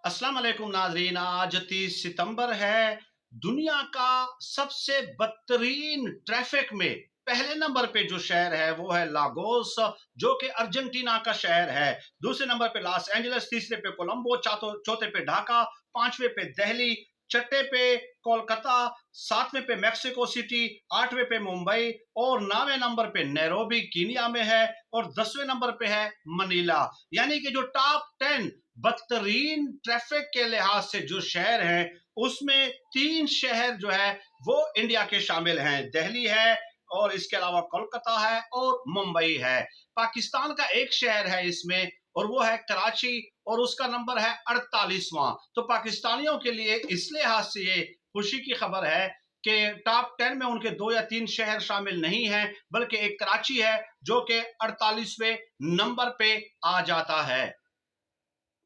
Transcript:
अस्सलाम वालेकुम नाजरीन। आज 30 सितंबर है। दुनिया का सबसे बदतरीन ट्रैफिक में पहले नंबर पे जो शहर है वो है लागोस, जो कि अर्जेंटीना का शहर है। दूसरे नंबर पे लॉस एंजलिस, तीसरे पे कोलंबो, चौथे पे ढाका, पांचवे पे दिल्ली, छठे पे कोलकाता, सातवें पे मेक्सिको सिटी, आठवें पे मुंबई और नौवें नंबर पे नैरोबी कीनिया में है और 10वें नंबर पे है मनीला। यानी कि जो टॉप 10 बदतरीन ट्रैफिक के लिहाज से जो शहर हैं, उसमें तीन शहर जो है वो इंडिया के शामिल हैं। दिल्ली है और इसके अलावा कोलकाता है और मुंबई है। पाकिस्तान का एक शहर है इसमें और वो है कराची और उसका नंबर है 48वां। तो पाकिस्तानियों के लिए इस लिहाज से ये खुशी की खबर है कि टॉप 10 में उनके दो या तीन शहर शामिल नहीं हैं, बल्कि एक कराची है जो कि 48वें नंबर पे आ जाता है।